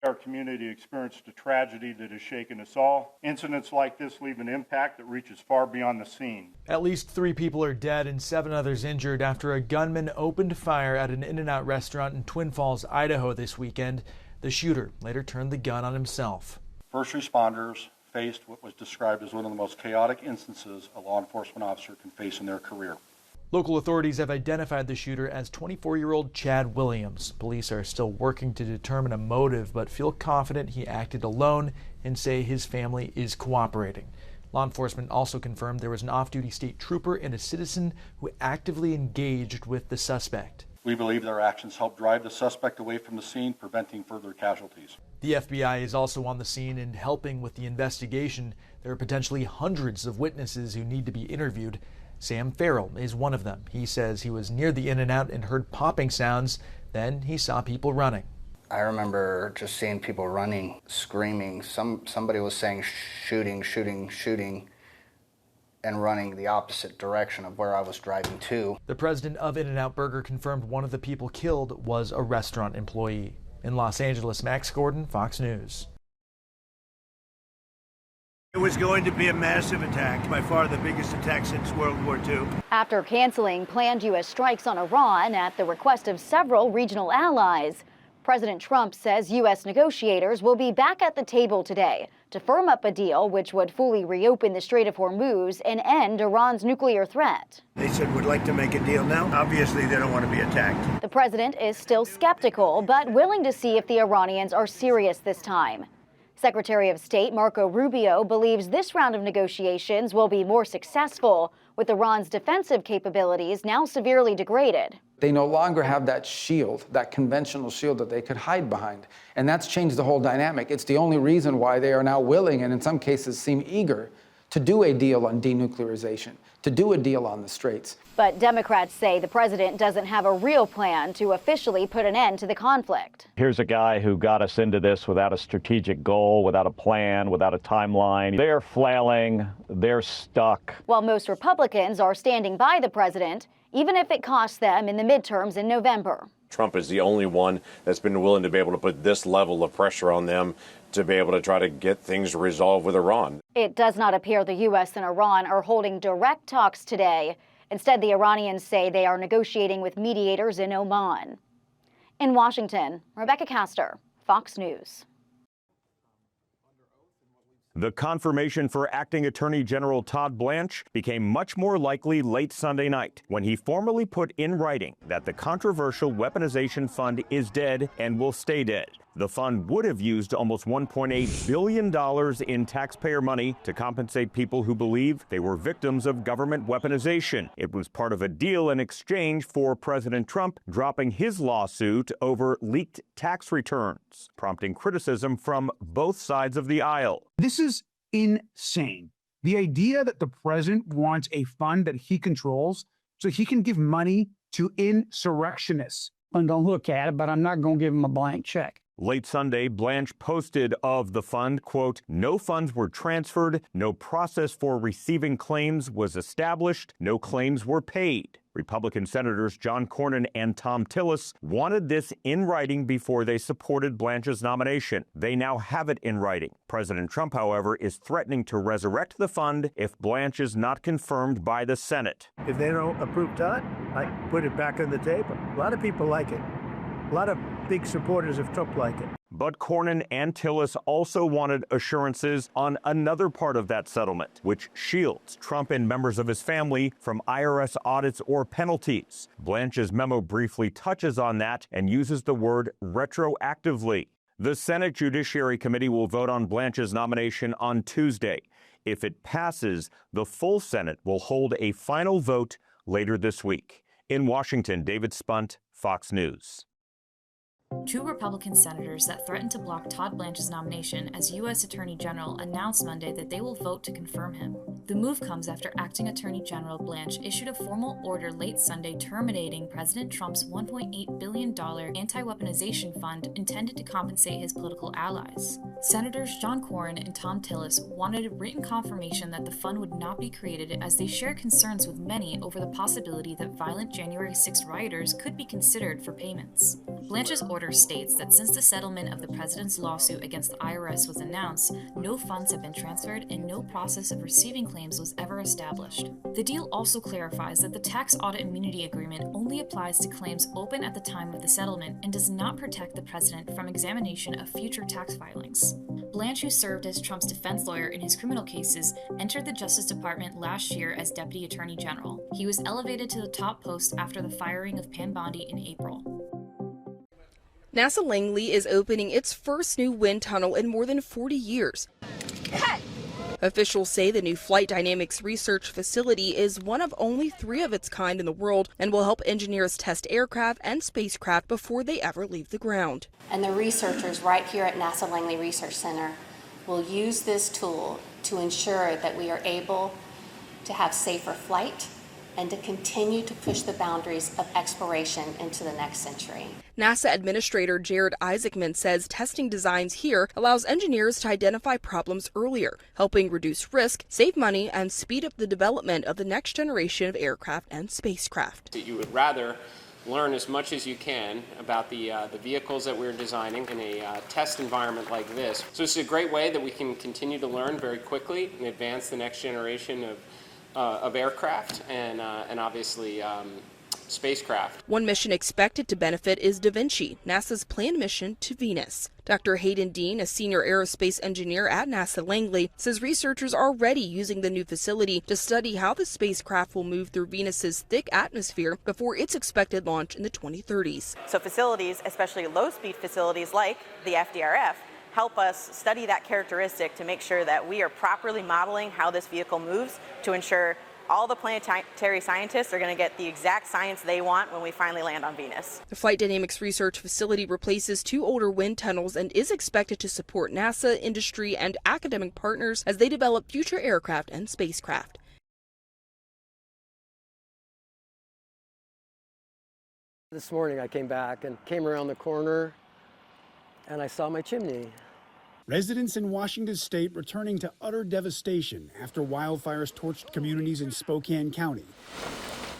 Our community experienced a tragedy that has shaken us all. Incidents like this leave an impact that reaches far beyond the scene. At least 3 people are dead and 7 others injured after a gunman opened fire at an In-N-Out restaurant in Twin Falls, Idaho this weekend. The shooter later turned the gun on himself. First responders faced what was described as one of the most chaotic instances a law enforcement officer can face in their career. Local authorities have identified the shooter as 24-year-old Chad Williams. Police are still working to determine a motive, but feel confident he acted alone and say his family is cooperating. Law enforcement also confirmed there was an off-duty state trooper and a citizen who actively engaged with the suspect. We believe their actions helped drive the suspect away from the scene, preventing further casualties. The FBI is also on the scene and helping with the investigation. There are potentially hundreds of witnesses who need to be interviewed. Sam Farrell is one of them. He says he was near the In-N-Out and heard popping sounds. Then he saw people running. I remember just seeing people running, screaming. Somebody was saying shooting, shooting, shooting, and running the opposite direction of where I was driving to. The president of In-N-Out Burger confirmed one of the people killed was a restaurant employee. In Los Angeles, Max Gordon, Fox News. It was going to be a massive attack, by far the biggest attack since World War II. After canceling planned U.S. strikes on Iran at the request of several regional allies, President Trump says U.S. negotiators will be back at the table today to firm up a deal which would fully reopen the Strait of Hormuz and end Iran's nuclear threat. They said we'd like to make a deal now. Obviously, they don't want to be attacked. The president is still skeptical, but willing to see if the Iranians are serious this time. Secretary of State Marco Rubio believes this round of negotiations will be more successful, with Iran's defensive capabilities now severely degraded. They no longer have that shield, that conventional shield that they could hide behind. And that's changed the whole dynamic. It's the only reason why they are now willing, and in some cases seem eager, to do a deal on denuclearization, to do a deal on the Straits. But Democrats say the president doesn't have a real plan to officially put an end to the conflict. Here's a guy who got us into this without a strategic goal, without a plan, without a timeline. They're flailing, they're stuck. While most Republicans are standing by the president, even if it costs them in the midterms in November. Trump is the only one that's been willing to be able to put this level of pressure on them to be able to try to get things resolved with Iran. It does not appear the U.S. and Iran are holding direct talks today. Instead, the Iranians say they are negotiating with mediators in Oman. In Washington, Rebecca Castor, Fox News. The confirmation for Acting Attorney General Todd Blanche became much more likely late Sunday night when he formally put in writing that the controversial weaponization fund is dead and will stay dead. The fund would have used almost $1.8 billion in taxpayer money to compensate people who believe they were victims of government weaponization. It was part of a deal in exchange for President Trump dropping his lawsuit over leaked tax returns, prompting criticism from both sides of the aisle. This is insane. The idea that the president wants a fund that he controls so he can give money to insurrectionists. I'm going to look at it, but I'm not going to give him a blank check. Late Sunday, Blanche posted of the fund, quote, "No funds were transferred, no process for receiving claims was established, no claims were paid." Republican Senators John Cornyn and Tom Tillis wanted this in writing before they supported Blanche's nomination. They now have it in writing. President Trump, however, is threatening to resurrect the fund if Blanche is not confirmed by the Senate. If they don't approve Todd, I put it back on the table. A lot of people like it. A lot of big supporters of Trump like it. But Cornyn and Tillis also wanted assurances on another part of that settlement, which shields Trump and members of his family from IRS audits or penalties. Blanche's memo briefly touches on that and uses the word retroactively. The Senate Judiciary Committee will vote on Blanche's nomination on Tuesday. If it passes, the full Senate will hold a final vote later this week. In Washington, David Spunt, Fox News. 2 Republican senators that threatened to block Todd Blanche's nomination as U.S. Attorney General announced Monday that they will vote to confirm him. The move comes after Acting Attorney General Blanche issued a formal order late Sunday terminating President Trump's $1.8 billion anti-weaponization fund intended to compensate his political allies. Senators John Cornyn and Tom Tillis wanted written confirmation that the fund would not be created, as they share concerns with many over the possibility that violent January 6 rioters could be considered for payments. Blanche's order states that since the settlement of the president's lawsuit against the IRS was announced, no funds have been transferred and no process of receiving claims was ever established. The deal also clarifies that the tax audit immunity agreement only applies to claims open at the time of the settlement and does not protect the president from examination of future tax filings. Blanche, who served as Trump's defense lawyer in his criminal cases, entered the Justice Department last year as Deputy Attorney General. He was elevated to the top post after the firing of Pam Bondi in April. NASA Langley is opening its first new wind tunnel in more than 40 years. Officials say the new flight dynamics research facility is one of only 3 of its kind in the world and will help engineers test aircraft and spacecraft before they ever leave the ground. And the researchers right here at NASA Langley Research Center will use this tool to ensure that we are able to have safer flight and to continue to push the boundaries of exploration into the next century. NASA Administrator Jared Isaacman says testing designs here allows engineers to identify problems earlier, helping reduce risk, save money, and speed up the development of the next generation of aircraft and spacecraft. You would rather learn as much as you can about the vehicles that we're designing in a test environment like this. So this is a great way that we can continue to learn very quickly and advance the next generation of aircraft and obviously spacecraft. One mission expected to benefit is Da Vinci, NASA's planned mission to Venus. Dr. Hayden Dean, a senior aerospace engineer at NASA Langley, says researchers are already using the new facility to study how the spacecraft will move through Venus's thick atmosphere before its expected launch in the 2030s. So facilities, especially low-speed facilities like the FDRF, help us study that characteristic to make sure that we are properly modeling how this vehicle moves to ensure all the planetary scientists are going to get the exact science they want when we finally land on Venus. The Flight Dynamics Research Facility replaces 2 older wind tunnels and is expected to support NASA, industry, and academic partners as they develop future aircraft and spacecraft. This morning I came back and came around the corner and I saw my chimney. Residents in Washington state returning to utter devastation after wildfires torched communities in Spokane County,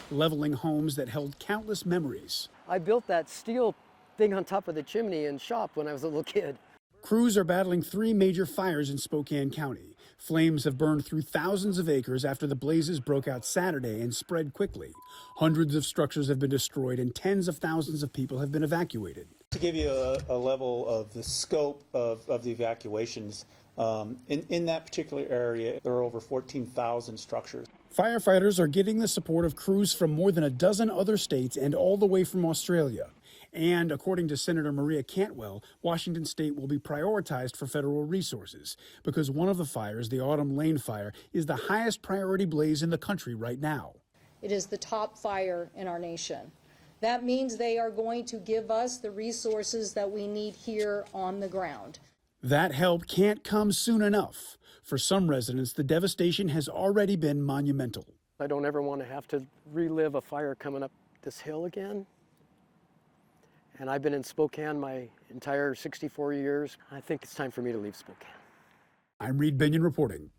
leveling homes that held countless memories. I built that steel thing on top of the chimney and shop when I was a little kid. Crews are battling 3 major fires in Spokane County. Flames have burned through thousands of acres after the blazes broke out Saturday and spread quickly. Hundreds of structures have been destroyed and tens of thousands of people have been evacuated. To give you a level of the scope of the evacuations, in that particular area, there are over 14,000 structures. Firefighters are getting the support of crews from more than a dozen other states and all the way from Australia. And according to Senator Maria Cantwell, Washington state will be prioritized for federal resources because one of the fires, the Autumn Lane fire, is the highest priority blaze in the country right now. It is the top fire in our nation. That means they are going to give us the resources that we need here on the ground. That help can't come soon enough. For some residents, the devastation has already been monumental. I don't ever want to have to relive a fire coming up this hill again. And I've been in Spokane my entire 64 years. I think it's time for me to leave Spokane. I'm Reed Binion reporting.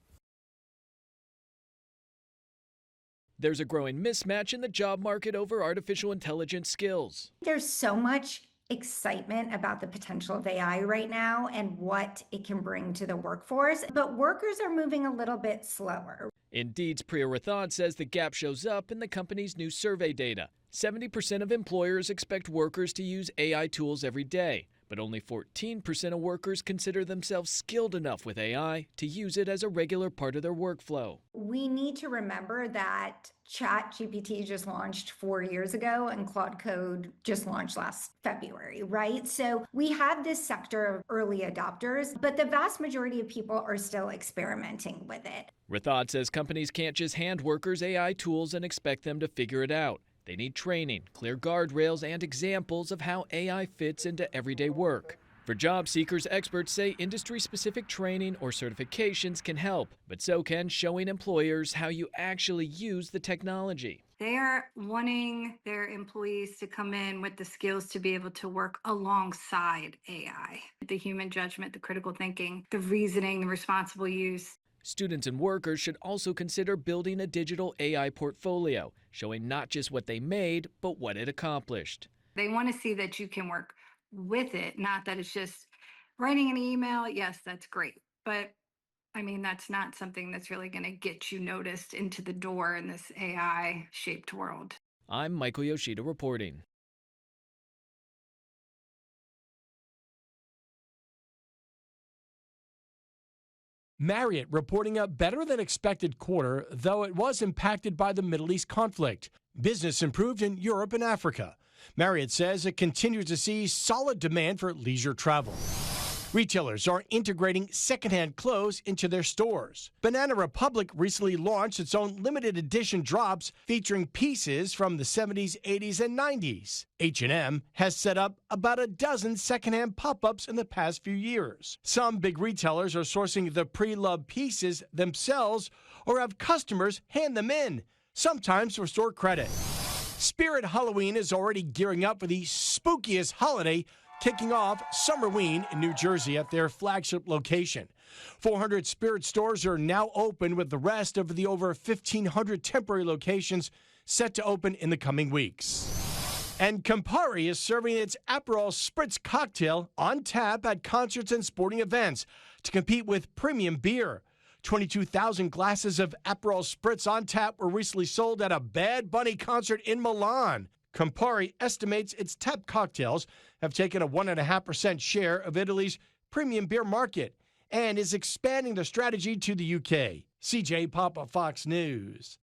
There's a growing mismatch in the job market over artificial intelligence skills. There's so much excitement about the potential of AI right now and what it can bring to the workforce, but workers are moving a little bit slower. Indeed's Priya Rathod says the gap shows up in the company's new survey data. 70% of employers expect workers to use AI tools every day, but only 14% of workers consider themselves skilled enough with AI to use it as a regular part of their workflow. We need to remember that ChatGPT just launched 4 years ago and Claude Code just launched last February, right? So we have this sector of early adopters, but the vast majority of people are still experimenting with it. Rathod says companies can't just hand workers AI tools and expect them to figure it out. They need training, clear guardrails, and examples of how AI fits into everyday work. For job seekers, experts say industry-specific training or certifications can help, but so can showing employers how you actually use the technology. They're wanting their employees to come in with the skills to be able to work alongside AI. The human judgment, the critical thinking, the reasoning, the responsible use. Students and workers should also consider building a digital AI portfolio, showing not just what they made, but what it accomplished. They want to see that you can work with it, not that it's just writing an email. Yes, that's great. But I mean, that's not something that's really going to get you noticed into the door in this AI-shaped world. I'm Michael Yoshida reporting. Marriott reporting a better than expected quarter, though it was impacted by the Middle East conflict. Business improved in Europe and Africa. Marriott says it continues to see solid demand for leisure travel. Retailers are integrating secondhand clothes into their stores. Banana Republic recently launched its own limited edition drops featuring pieces from the 70s, 80s, and 90s. H&M has set up about a dozen secondhand pop-ups in the past few years. Some big retailers are sourcing the pre-loved pieces themselves or have customers hand them in, sometimes for store credit. Spirit Halloween is already gearing up for the spookiest holiday, kicking off Summerween in New Jersey at their flagship location. 400 Spirit stores are now open, with the rest of the over 1,500 temporary locations set to open in the coming weeks. And Campari is serving its Aperol Spritz cocktail on tap at concerts and sporting events to compete with premium beer. 22,000 glasses of Aperol Spritz on tap were recently sold at a Bad Bunny concert in Milan. Campari estimates its tap cocktails have taken a 1.5% share of Italy's premium beer market and is expanding the strategy to the UK. CJ Papa, Fox News.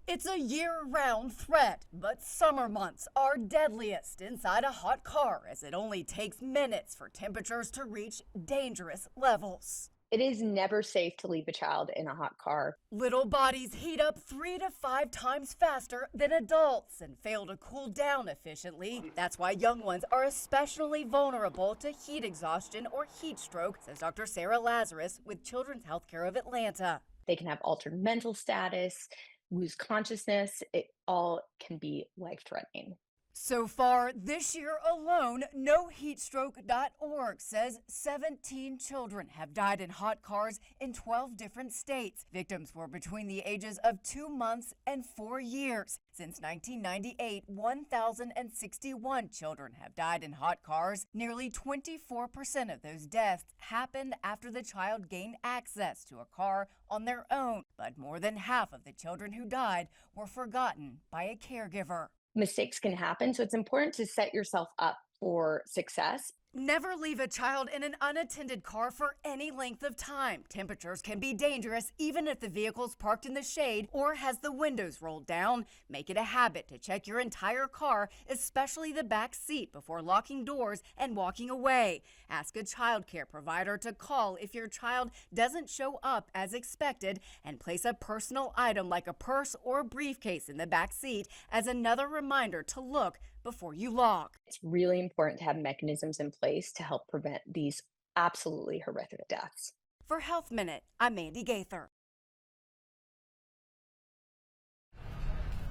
It's a year-round threat, but summer months are deadliest inside a hot car, as it only takes minutes for temperatures to reach dangerous levels. It is never safe to leave a child in a hot car. Little bodies heat up 3 to 5 times faster than adults and fail to cool down efficiently. That's why young ones are especially vulnerable to heat exhaustion or heat stroke, says Dr. Sarah Lazarus with Children's Healthcare of Atlanta. They can have altered mental status, lose consciousness. It all can be life-threatening. So far this year alone, NoHeatStroke.org says 17 children have died in hot cars in 12 different states. Victims were between the ages of 2 months and 4 years. Since 1998, 1,061 children have died in hot cars. Nearly 24% of those deaths happened after the child gained access to a car on their own. But more than half of the children who died were forgotten by a caregiver. Mistakes can happen, so it's important to set yourself up for success. Never leave a child in an unattended car for any length of time. Temperatures can be dangerous even if the vehicle's parked in the shade or has the windows rolled down. Make it a habit to check your entire car, especially the back seat, before locking doors and walking away. Ask a child care provider to call if your child doesn't show up as expected, and place a personal item like a purse or briefcase in the back seat as another reminder to look before you lock. It's really important to have mechanisms in place to help prevent these absolutely horrific deaths. For Health Minute, I'm Mandy Gaither.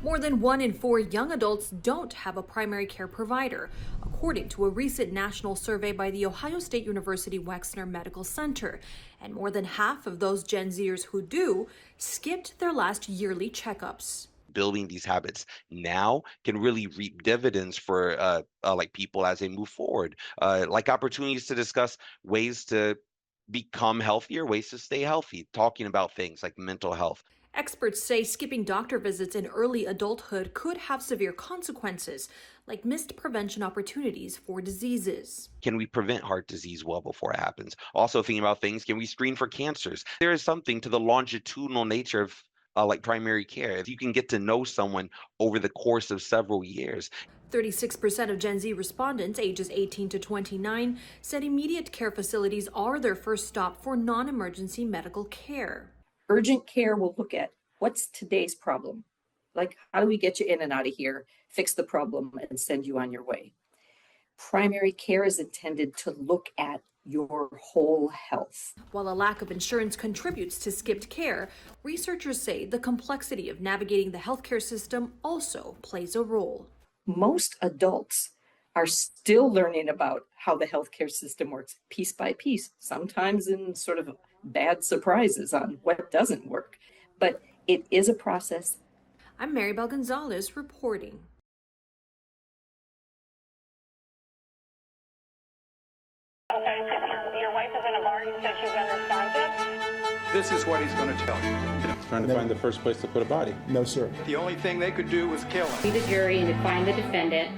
More than 1 in 4 young adults don't have a primary care provider, according to a recent national survey by the Ohio State University Wexner Medical Center. And more than half of those Gen Zers who do skipped their last yearly checkups. Building these habits now can really reap dividends for like people as they move forward, like opportunities to discuss ways to become healthier, ways to stay healthy, talking about things like mental health. Experts say skipping doctor visits in early adulthood could have severe consequences, like missed prevention opportunities for diseases. Can we prevent heart disease well before it happens? Also thinking about things, can we screen for cancers? There is something to the longitudinal nature of like primary care. If you can get to know someone over the course of several years. 36% of Gen Z respondents ages 18 to 29 said immediate care facilities are their first stop for non-emergency medical care. Urgent care will look at what's today's problem. Like, how do we get you in and out of here, fix the problem, and send you on your way? Primary care is intended to look at your whole health. While a lack of insurance contributes to skipped care, researchers say the complexity of navigating the healthcare system also plays a role. Most adults are still learning about how the healthcare system works piece by piece, sometimes in sort of bad surprises on what doesn't work. But it is a process. I'm Maribel Gonzalez reporting. Okay, your wife is in a bar, you said she's unresponsive? This is what he's going to tell you. Trying to find the first place to put a body. No, sir. The only thing they could do was kill him. Be the jury and to find the defendant